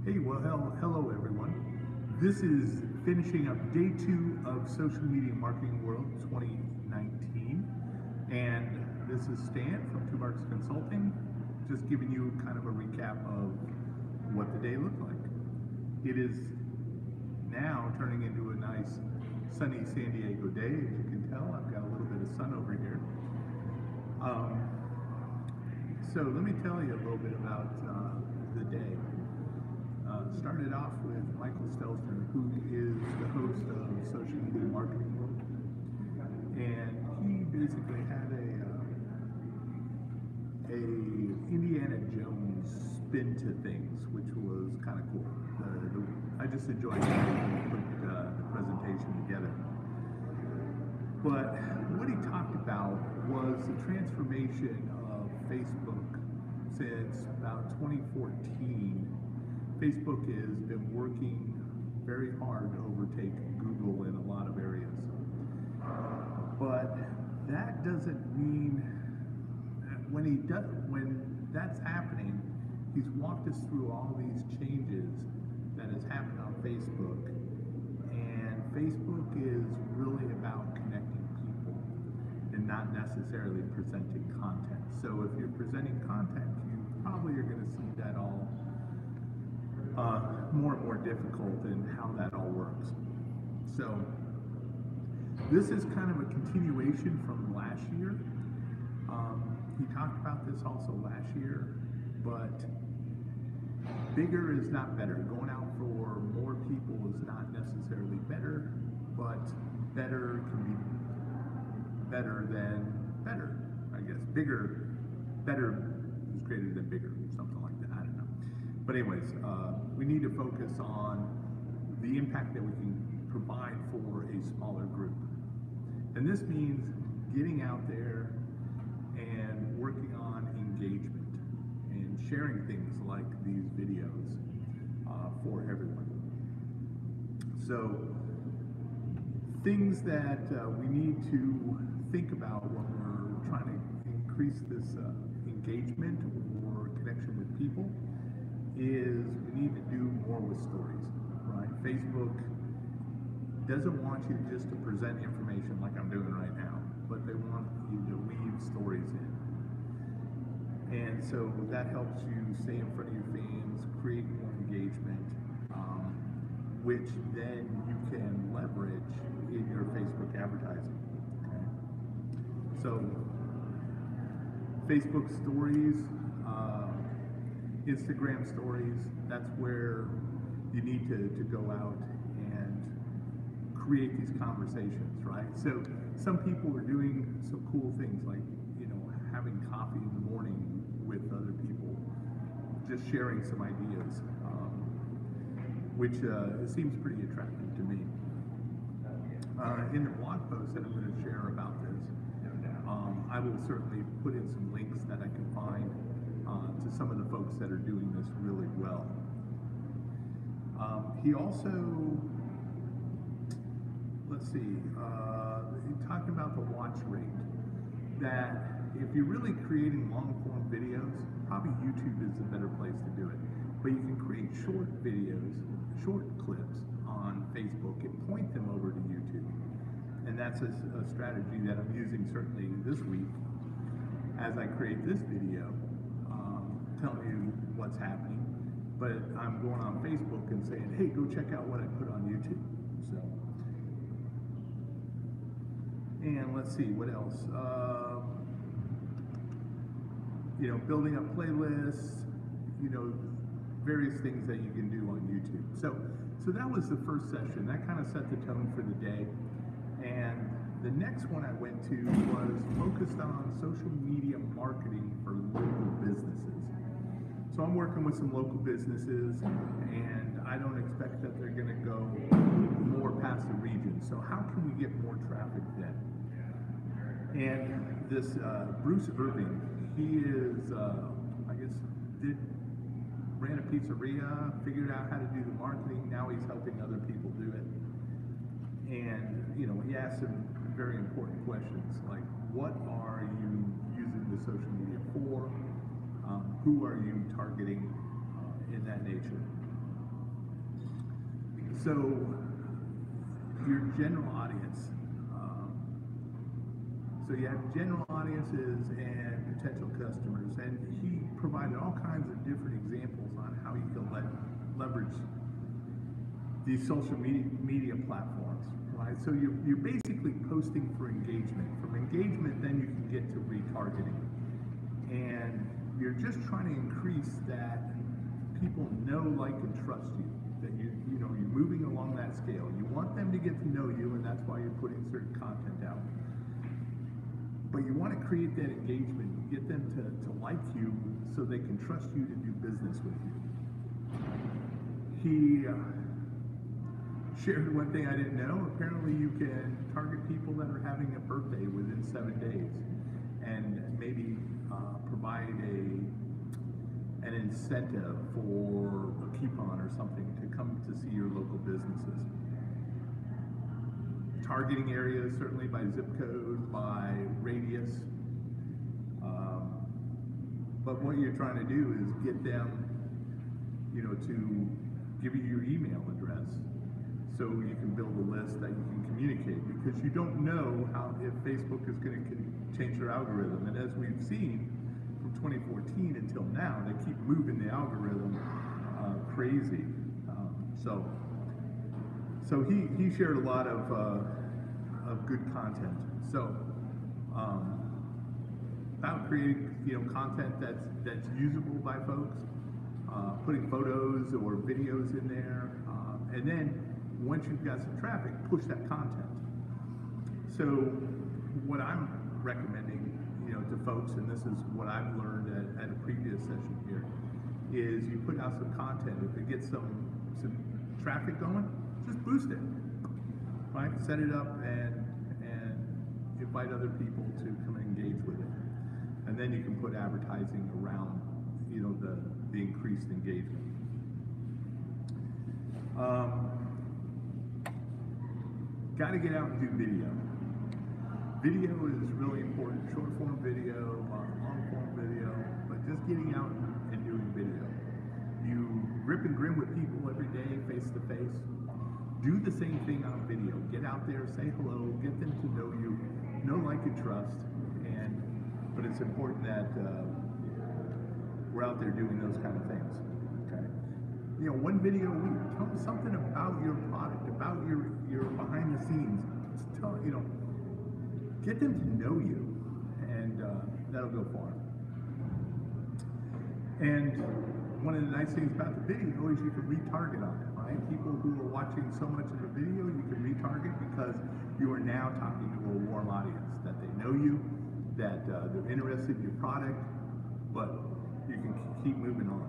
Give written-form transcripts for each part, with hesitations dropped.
Hey, well, hello everyone. This is finishing up day 2 of Social Media Marketing World 2019. And this is Stan from Two Marks Consulting, just giving you kind of a recap of what the day looked like. It is now turning into a nice sunny San Diego day. As you can tell, I've got a little bit of sun over here. So let me tell you a little bit about the day. Started off with Michael Stelzner, who is the host of Social Media Marketing World, and he basically had a Indiana Jones spin to things, which was kind of cool. I just enjoyed how he put the presentation together. But what he talked about was the transformation of Facebook since about 2014. Facebook has been working very hard to overtake Google in a lot of areas. But that doesn't mean when that's happening, he's walked us through all these changes that has happened on Facebook. And Facebook is really about connecting people and not necessarily presenting content. So if you're presenting content, you probably are going to see that all more and more difficult in how that all works. So this is kind of a continuation from last year. He talked about this also last year, but bigger is not better. Going out for more people is not necessarily better, but better can be better than better, I guess. Better is greater than bigger, something like that, I don't know. But anyways, we need to focus on the impact that we can provide for a smaller group. And this means getting out there and working on engagement and sharing things like these videos for everyone. So things that we need to think about when we're trying to increase this engagement or connection with people is we need to do more with stories, right? Facebook doesn't want you just to present information like I'm doing right now, but they want you to weave stories in. And so that helps you stay in front of your fans, create more engagement, which then you can leverage in your Facebook advertising. Okay? So Facebook stories, Instagram stories, that's where you need to go out and create these conversations, right? So some people are doing some cool things like, having coffee in the morning with other people, just sharing some ideas, which seems pretty attractive to me. In the blog post that I'm going to share about this, I will certainly put in some links that I can find to some of the folks that are doing this really well. He also, talking about the watch rate, that if you're really creating long-form videos, probably YouTube is a better place to do it. But you can create short videos, short clips on Facebook and point them over to YouTube. And that's a strategy that I'm using certainly this week as I create this video, telling you what's happening. But I'm going on Facebook and saying, hey, go check out what I put on YouTube. So, and let's see, what else? Building up playlists, various things that you can do on YouTube. So that was the first session. That kind of set the tone for the day. And the next one I went to was focused on social media marketing for local businesses. So I'm working with some local businesses, and I don't expect that they're going to go more past the region. So how can we get more traffic then? And this Bruce Irving, he is, ran a pizzeria, figured out how to do the marketing. Now he's helping other people do it. And, he asked some very important questions like, what are you using the social media for? Who are you targeting in that nature? So your general audience. So you have general audiences and potential customers, and he provided all kinds of different examples on how you can leverage these social media platforms, right? So you're basically posting for engagement. From engagement, then you can get to retargeting, and you're just trying to increase that people know, like, and trust you. That you're moving along that scale. You want them to get to know you, and that's why you're putting certain content out. But you want to create that engagement, get them to like you so they can trust you to do business with you. He shared one thing I didn't know. Apparently you can target people that are having a birthday within 7 days and maybe provide an incentive for a coupon or something to come to see your local businesses. Targeting areas, certainly by zip code, by radius. But what you're trying to do is get them, to give you your email address so you can build a list that you can communicate, because you don't know if Facebook is going to change their algorithm. And as we've seen from 2014 until now, they keep moving the algorithm crazy. So he shared a lot of good content. So about creating content that's usable by folks, putting photos or videos in there, and then once you've got some traffic, push that content. So what I'm recommending to folks, and this is what I've learned at a previous session here, is you put out some content. If it gets some traffic going, just boost it, right? Set it up and invite other people to come and engage with it. And then you can put advertising around, the increased engagement. Got to get out and do video. Video is really important. Short form video, long form video, but just getting out and doing video. You rip and grin with people every day, face to face. Do the same thing on video. Get out there, say hello, get them to know you, know, like, and trust. But it's important that we're out there doing those kind of things. Okay. One video a week. Tell them something about your product, about your behind the scenes. Get them to know you, and that'll go far. And one of the nice things about the video is you can retarget on it, right? People who are watching so much of the video, you can retarget because you are now talking to a warm audience, that they know you, that they're interested in your product, but you can keep moving on.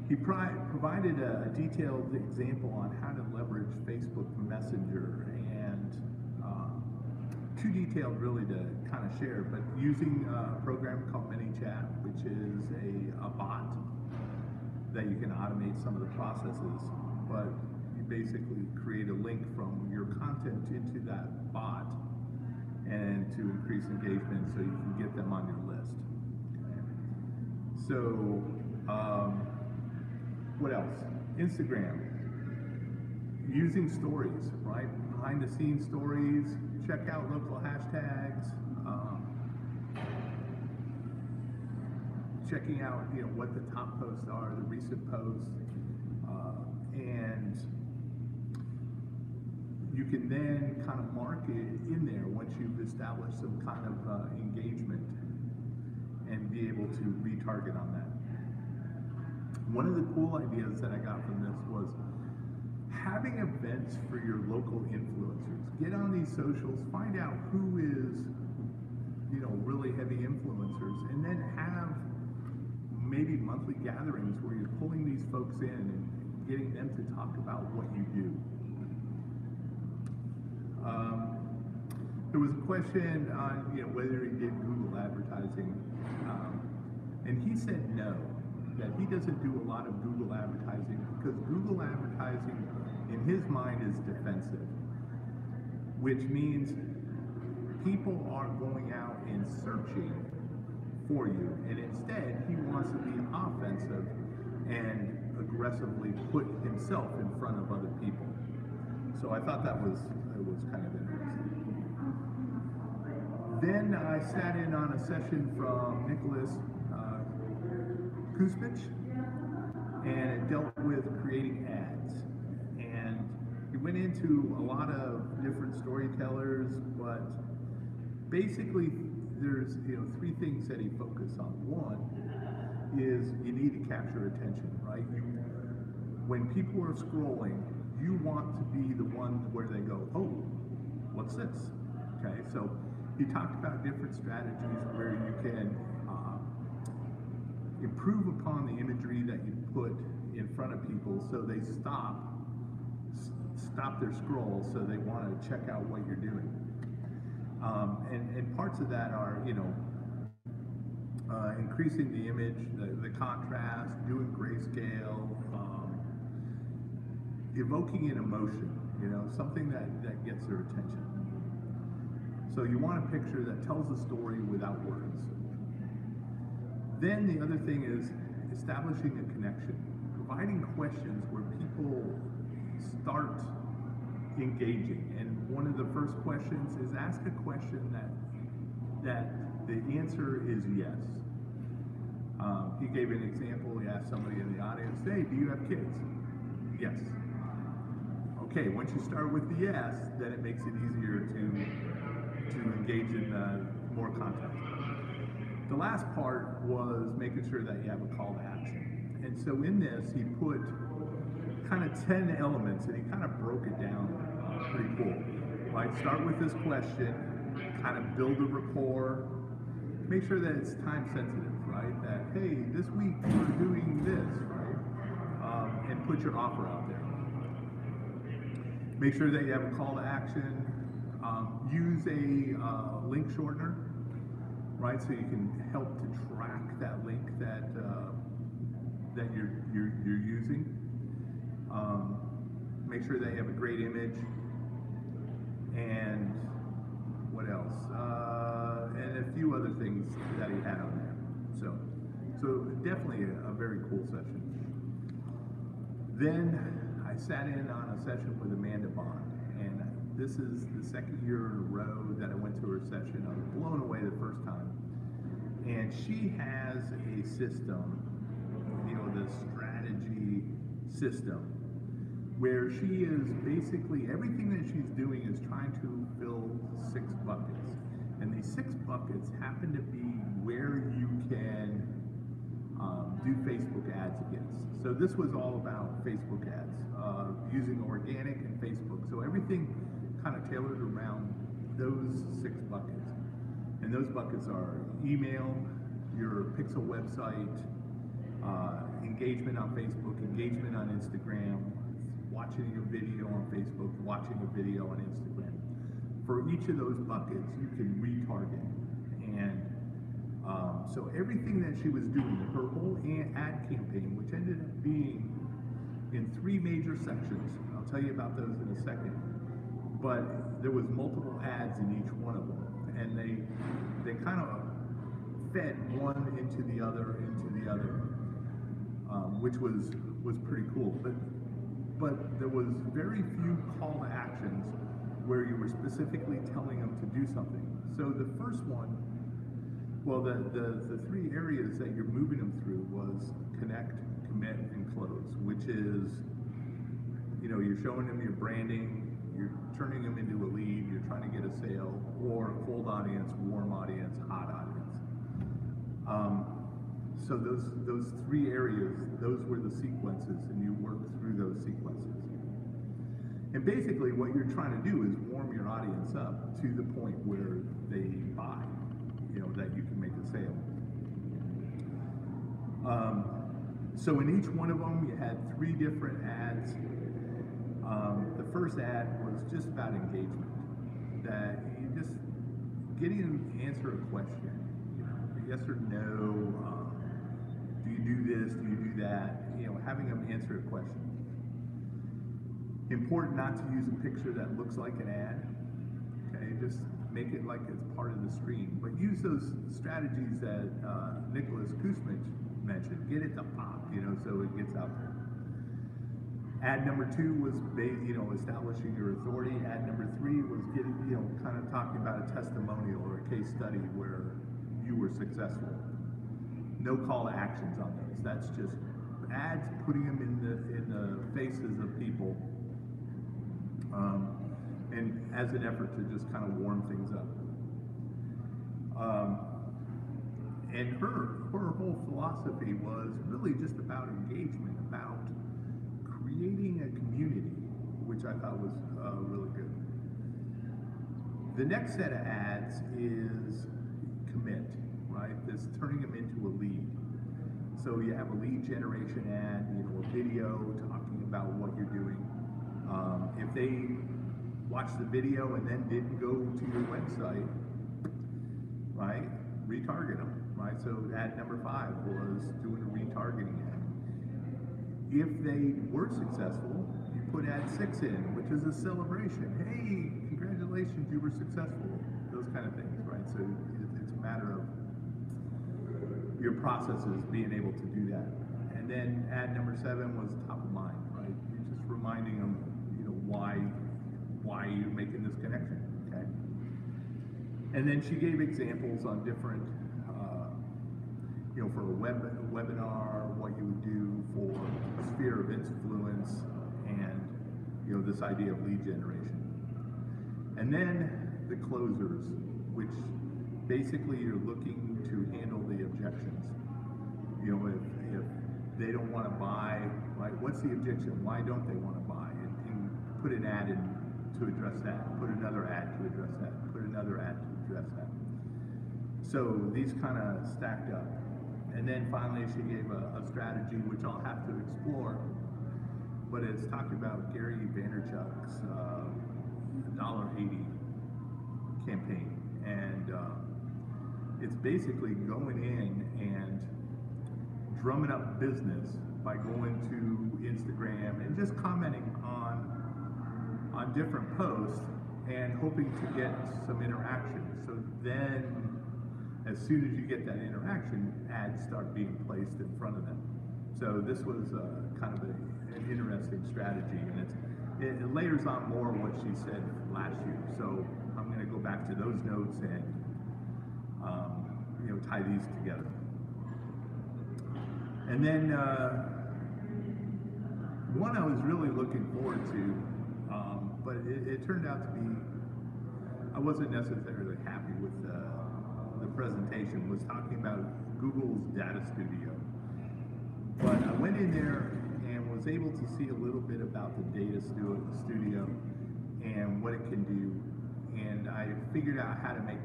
He provided a detailed example on how to leverage Facebook Messenger, and too detailed really to kind of share, but using a program called ManyChat, which is a bot that you can automate some of the processes, but you basically create a link from your content into that bot and to increase engagement so you can get them on your list. Okay. So, what else? Instagram. Using stories, right? Behind the scenes stories, check out local hashtags, checking out what the top posts are, the recent posts, and you can then kind of mark it in there once you've established some kind of engagement and be able to retarget on that. One of the cool ideas that I got from this was having events for your local influencers. Get on these socials, find out who is, really heavy influencers, and then have maybe monthly gatherings where you're pulling these folks in and getting them to talk about what you do. There was a question on whether he did Google advertising, and he said no, that he doesn't do a lot of Google advertising because Google advertising in his mind is defensive, which means people are going out and searching for you, and instead he wants to be offensive and aggressive aggressively put himself in front of other people. So I thought it was kind of interesting. Then I sat in on a session from Nicholas Kuzmich, and it dealt with creating ads. And he went into a lot of different storytellers, but basically there's three things that he focused on. One is you need to capture attention, right? When people are scrolling, you want to be the one where they go, oh, what's this? Okay, so he talked about different strategies where you can improve upon the imagery that you put in front of people so they stop their scroll, so they want to check out what you're doing. And parts of that are, increasing the image, the contrast, doing grayscale, evoking an emotion, something that gets their attention. So you want a picture that tells a story without words. Then the other thing is establishing a connection, providing questions where people start engaging. And one of the first questions is ask a question that the answer is yes. He gave an example. He asked somebody in the audience, hey, do you have kids? Yes. Okay, once you start with the yes, then it makes it easier to engage in more content. The last part was making sure that you have a call to action. And so in this, he put kind of 10 elements, and he kind of broke it down pretty cool. Right, start with this question, kind of build a rapport, make sure that it's time sensitive, right? That, hey, this week we're doing this, right? And put your offer out there. Make sure that you have a call to action. Use a link shortener, right? So you can help to track that link that you're using. Make sure that you have a great image. And what else? And a few other things that he had on there. So definitely a very cool session. Then I sat in on a session with Amanda Bond, and this is the second year in a row that I went to her session. I was blown away the first time. And she has a system, the strategy system, where she is basically, everything that she's doing is trying to fill 6 buckets. And these 6 buckets happen to be where you can do Facebook ads against. So this was all about Facebook ads, using organic and Facebook. So everything kind of tailored around those 6 buckets. And those buckets are email, your pixel website, engagement on Facebook, engagement on Instagram, watching a video on Facebook, watching a video on Instagram. For each of those buckets, you can retarget. And so everything that she was doing, her whole ad campaign, which ended up being in 3 major sections, I'll tell you about those in a second, but there was multiple ads in each one of them. And they kind of fed one into the other, which was pretty cool. But there was very few call to actions where you were specifically telling them to do something. So the first one, well, the 3 areas that you're moving them through was connect, commit, and close, which is, you're showing them your branding, you're turning them into a lead, you're trying to get a sale, or cold audience, warm audience, hot audience. So those 3 areas, those were the sequences, and you work through those sequences. And basically what you're trying to do is warm your audience up to the point where they buy, that you can make a sale. So in each one of them, you had 3 different ads. The first ad was just about engagement, that you just getting them to answer a question, yes or no, do you do this, do you do that, having them answer a question. Important not to use a picture that looks like an ad, okay, just make it like it's part of the screen, but use those strategies that Nicholas Kuzmich mentioned, get it to pop, so it gets out there. Ad number 2 was, establishing your authority. Ad number 3 was getting, kind of talking about a testimonial or a case study where you were successful. No call to actions on those. That's just ads, putting them in the faces of people, and as an effort to just kind of warm things up. And her whole philosophy was really just about engagement, about creating a community, which I thought was really good. The next set of ads is commit, right? This turning them into a lead. So you have a lead generation ad, a video talking about what you're doing. If they watched the video and then didn't go to your website, right, retarget them, right? So ad number 5 was doing a retargeting ad. If they were successful, you put ad 6 in, which is a celebration. Hey, congratulations, you were successful. Those kind of things, right? So it's a matter of your processes being able to do that. And then ad number 7 was top of mind, right? You're just reminding them, why you're making this connection, okay? And then she gave examples on different, for a webinar, what you would do for a sphere of influence, and this idea of lead generation. And then the closers, which basically you're looking to handle the objections. If they don't want to buy, right? What's the objection? Why don't they want to buy? And put an ad in to address that. Put another ad to address that. Put another ad to address that. So these kind of stacked up. And then finally she gave a strategy which I'll have to explore, but it's talking about Gary Vaynerchuk's $1.80 campaign. And it's basically going in and drumming up business by going to Instagram and just commenting on different posts and hoping to get some interaction. So then, as soon as you get that interaction, ads start being placed in front of them. So this was kind of an interesting strategy, and it layers on more what she said last year. So I'm going to go back to those notes and tie these together. And then one I was really looking forward to, but it turned out to be, I wasn't necessarily happy with the presentation, was talking about Google's Data Studio. But I went in there and was able to see a little bit about the Data Studio and what it can do, and I figured out how to make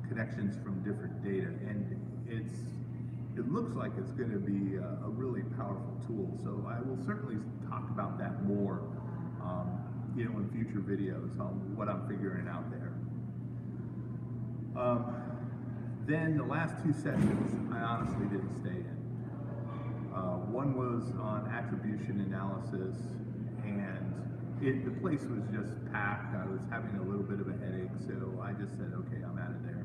connections from different data, and it looks like it's going to be a really powerful tool. So I will certainly talk about that more, in future videos on what I'm figuring out there. Then the last 2 sessions, I honestly didn't stay in. One was on attribution analysis, and the place was just packed. I was having a little bit of a headache, so I just said, okay, I'm out of there.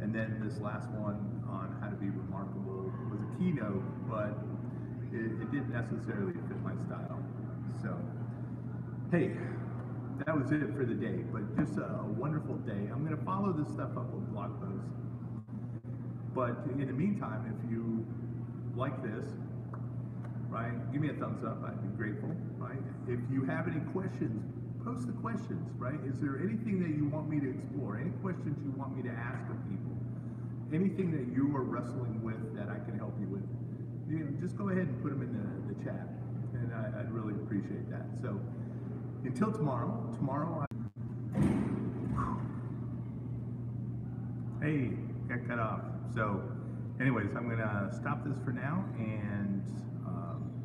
And then this last one on how to be remarkable was a keynote, but it didn't necessarily fit my style. So, hey, that was it for the day, but just a wonderful day. I'm going to follow this stuff up with blog posts. But in the meantime, if you like this, right, give me a thumbs up. I'd be grateful, right? If you have any questions, post the questions, right? Is there anything that you want me to explore? Any questions you want me to ask of people? Anything that you are wrestling with that I can help you with? Just go ahead and put them in the chat, and I'd really appreciate that. So until tomorrow, hey, got cut off. So anyways, I'm gonna stop this for now, and